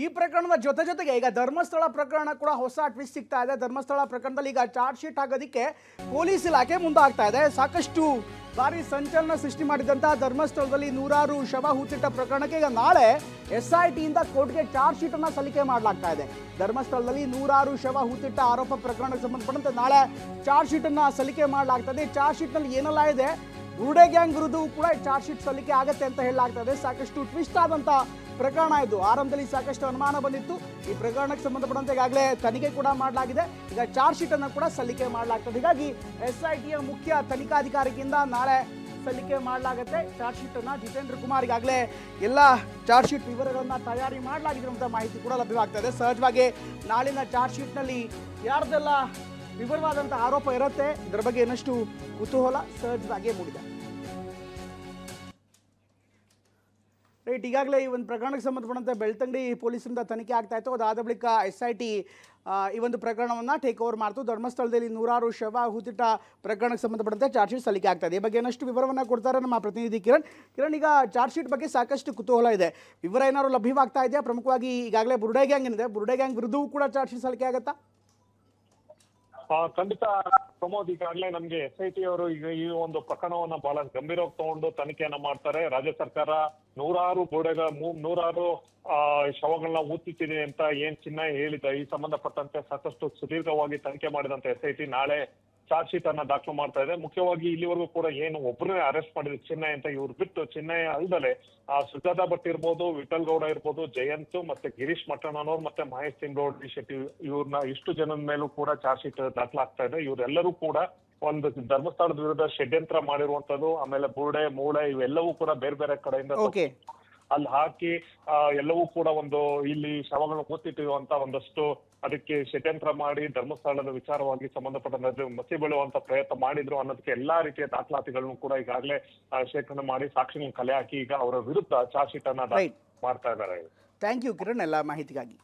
ಈ ಪ್ರಕರಣದ ಜೊತೆಗೆ ಈಗ ಧರ್ಮಸ್ಥಳ ಪ್ರಕರಣ ಕೂಡ ಹೊಸ ಟ್ವಿಸ್ಟ್ ಸಿಗ್ತಾ ಇದೆ. ಧರ್ಮಸ್ಥಳ ಪ್ರಕರಣದಲ್ಲಿ ಈಗ ಚಾರ್ಜ್ ಶೀಟ್ ಹಾಕೋದಕ್ಕೆ ಪೊಲೀಸ್ ಇಲಾಖೆ ಮುಂದಾಗ್ತಾ ಇದೆ. ಸಾಕಷ್ಟು ಭಾರಿ ಸಂಚಲನ ಸೃಷ್ಟಿ ಮಾಡಿದಂತಹ ಧರ್ಮಸ್ಥಳದಲ್ಲಿ ನೂರಾರು ಶವ ಹೂತಿಟ್ಟ ಪ್ರಕರಣಕ್ಕೆ ಈಗ ನಾಳೆ SIT ಇಂದ ಕೋರ್ಟ್ಗೆ ಚಾರ್ಜ್ ಶೀಟ್ ಅನ್ನ ಸಲ್ಲಿಕೆ ಮಾಡಲಾಗ್ತಾ ಇದೆ. ಧರ್ಮಸ್ಥಳದಲ್ಲಿ ನೂರಾರು ಶವ ಹೂತಿಟ್ಟ ಆರೋಪ ಪ್ರಕರಣಕ್ಕೆ ಸಂಬಂಧಪಟ್ಟಂತೆ ನಾಳೆ ಚಾರ್ಜ್ ಶೀಟ್ ಅನ್ನ ಸಲ್ಲಿಕೆ ಮಾಡಲಾಗ್ತದೆ. ಚಾರ್ಜ್ ಶೀಟ್ ನಲ್ಲಿ ಏನೆಲ್ಲ ಇದೆ, ಬುರುಡೆ ಗ್ಯಾಂಗ್ ವಿರುದ್ಧವೂ ಕೂಡ ಚಾರ್ಜ್ ಶೀಟ್ ಸಲ್ಲಿಕೆ ಆಗುತ್ತೆ ಅಂತ ಹೇಳಲಾಗ್ತದೆ. ಸಾಕಷ್ಟು ಟ್ವಿಸ್ಟ್ ಆದಂತ ಪ್ರಕರಣ ಇದು. ಆರಂಭದಲ್ಲಿ ಸಾಕಷ್ಟು ಅನುಮಾನ ಬಂದಿತ್ತು. ಈ ಪ್ರಕರಣಕ್ಕೆ ಸಂಬಂಧಪಟ್ಟಂತೆ ಈಗಾಗಲೇ ತನಿಖೆ ಕೂಡ ಮಾಡಲಾಗಿದೆ. ಈಗ ಚಾರ್ಜ್ ಶೀಟ್ ಅನ್ನು ಕೂಡ ಸಲ್ಲಿಕೆ ಮಾಡಲಾಗ್ತದೆ. ಹೀಗಾಗಿ SIT ಯ ಮುಖ್ಯ ತನಿಖಾಧಿಕಾರಿಗಿಂದ ನಾಳೆ ಸಲ್ಲಿಕೆ ಮಾಡಲಾಗುತ್ತೆ ಚಾರ್ಜ್ ಶೀಟ್ ಅನ್ನ. ಜಿತೇಂದ್ರ ಕುಮಾರ್ ಈಗಾಗಲೇ ಎಲ್ಲ ಚಾರ್ಜ್ ಶೀಟ್ ವಿವರಗಳನ್ನ ತಯಾರಿ ಮಾಡಲಾಗಿದೆ ಅಂತ ಮಾಹಿತಿ ಕೂಡ ಲಭ್ಯವಾಗ್ತದೆ. ಸಹಜವಾಗಿ ನಾಳಿನ ಚಾರ್ಜ್ ಶೀಟ್ ನಲ್ಲಿ ಯಾರ್ದೆಲ್ಲ ವಿವರವಾದಂಥ ಆರೋಪ ಇರುತ್ತೆ, ಇದರ ಬಗ್ಗೆ ಇನ್ನಷ್ಟು ಕುತೂಹಲ ಸಹಜವಾಗಿ ಮೂಡಿದೆ. ರೈಟ್, ಈಗಾಗಲೇ ಈ ಒಂದು ಪ್ರಕರಣಕ್ಕೆ ಸಂಬಂಧಪಟ್ಟಂತೆ ಬೆಳ್ತಂಗಡಿ ಪೊಲೀಸರಿಂದ ತನಿಖೆ ಆಗ್ತಾ ಇತ್ತು. ಅದಾದ ಬಳಿಕ SIT ಈ ಒಂದು ಪ್ರಕರಣವನ್ನು ಟೇಕ್ ಓವರ್ ಮಾಡ್ತು. ಧರ್ಮಸ್ಥಳದಲ್ಲಿ ನೂರಾರು ಶವ ಹೂತಿಟ್ಟ ಪ್ರಕರಣಕ್ಕೆ ಸಂಬಂಧಪಟ್ಟಂತೆ ಚಾರ್ಜ್ ಶೀಟ್ ಸಲ್ಲಿಕೆ ಆಗ್ತಾ ಇದೆ. ಈ ಬಗ್ಗೆ ಇನ್ನಷ್ಟು ವಿವರವನ್ನು ಕೊಡ್ತಾರೆ ನಮ್ಮ ಪ್ರತಿನಿಧಿ ಕಿರಣ್. ಈಗ ಚಾರ್ಜ್ ಶೀಟ್ ಬಗ್ಗೆ ಸಾಕಷ್ಟು ಕುತೂಹಲ ಇದೆ, ವಿವರ ಏನಾದ್ರು ಲಭ್ಯವಾಗ್ತಾ ಇದೆಯಾ? ಪ್ರಮುಖವಾಗಿ ಈಗಾಗಲೇ ಬುರುಡೆ ಗ್ಯಾಂಗ್ ಏನಿದೆ, ಬುರುಡೆ ಗ್ಯಾಂಗ್ ವಿರುದ್ಧವೂ ಕೂಡ ಚಾರ್ಜ್ ಶೀಟ್ ಸಲ್ಲಿಕೆ ಆಗುತ್ತಾ? ಖಂಡಿತ ಪ್ರಮೋದ್, ಈಗಾಗಲೇ ನಮ್ಗೆ SIT ಅವರು ಈಗ ಈ ಒಂದು ಪ್ರಕರಣವನ್ನ ಬಹಳ ಗಂಭೀರವಾಗಿ ತಗೊಂಡು ತನಿಖೆಯನ್ನ ಮಾಡ್ತಾರೆ. ರಾಜ್ಯ ಸರ್ಕಾರ ನೂರಾರು ನೂರಾರು ಶವಗಳನ್ನ ಊತಿಸಿದೆ ಅಂತ ಏನ್ ಚಿನ್ನ ಹೇಳಿದ ಈ ಸಂಬಂಧಪಟ್ಟಂತೆ ಸಾಕಷ್ಟು ಸುದೀರ್ಘವಾಗಿ ತನಿಖೆ ಮಾಡಿದಂತ SIT ನಾಳೆ ಚಾರ್ಜ್ ಶೀಟ್ ಅನ್ನ ದಾಖಲು ಮಾಡ್ತಾ ಇದೆ. ಮುಖ್ಯವಾಗಿ ಇಲ್ಲಿವರೆಗೂ ಕೂಡ ಏನು ಒಬ್ಬರನ್ನೇ ಅರೆಸ್ಟ್ ಮಾಡಿದ್ರು ಚಿನ್ನೈ ಅಂತ, ಇವ್ರು ಬಿಟ್ಟು ಚಿನ್ನೈ ಅಲ್ದಲೆ ಸುಜಾತಾ ಭಟ್ ಇರ್ಬೋದು, ವಿಠಲ್ ಗೌಡ ಇರ್ಬೋದು, ಜಯಂತ್ ಮತ್ತೆ ಗಿರೀಶ್ ಮಠಣ್ಣನವ್ರು ಮತ್ತೆ ಮಹೇಶ್ ಸಿಂಗ್ರೌಡಿ ಶೆಟ್ಟಿ, ಇವ್ರನ್ನ ಇಷ್ಟು ಜನದ ಮೇಲೂ ಕೂಡ ಚಾರ್ಜ್ ಶೀಟ್ ದಾಖಲಾಗ್ತಾ ಇದೆ. ಇವರೆಲ್ಲರೂ ಕೂಡ ಒಂದು ಧರ್ಮಸ್ಥಳದ ವಿರುದ್ಧ ಷಡ್ಯಂತ್ರ ಮಾಡಿರುವಂತದ್ದು, ಆಮೇಲೆ ಬುರುಡೆ ಮೂಳೆ ಇವೆಲ್ಲವೂ ಕೂಡ ಬೇರೆ ಬೇರೆ ಕಡೆಯಿಂದ ಅಲ್ಲಿ ಹಾಕಿ ಎಲ್ಲವೂ ಕೂಡ ಒಂದು ಇಲ್ಲಿ ಶವಗಳನ್ನು ಕೂತಿಟ್ಟಿರುವಂತ ಒಂದಷ್ಟು ಅದಕ್ಕೆ ಷಡ್ಯಂತ್ರ ಮಾಡಿ ಧರ್ಮಸ್ಥಳದ ವಿಚಾರವಾಗಿ ಸಂಬಂಧಪಟ್ಟಂತೆ ಮಸಿ ಬೀಳುವಂತ ಪ್ರಯತ್ನ ಮಾಡಿದ್ರು ಅನ್ನೋದಕ್ಕೆ ಎಲ್ಲಾ ರೀತಿಯ ದಾಖಲಾತಿಗಳನ್ನು ಕೂಡ ಈಗಾಗಲೇ ಶೇಖರಣೆ ಮಾಡಿ ಸಾಕ್ಷಿಗಳನ್ನು ಕಲೆ ಹಾಕಿ ಈಗ ಅವರ ವಿರುದ್ಧ ಚಾರ್ಜ್ ಶೀಟ್ ಅನ್ನ ಮಾಡ್ತಾ ಇದ್ದಾರೆ. ಥ್ಯಾಂಕ್ ಯು ಕಿರಣ್ ಎಲ್ಲ ಮಾಹಿತಿಗಾಗಿ.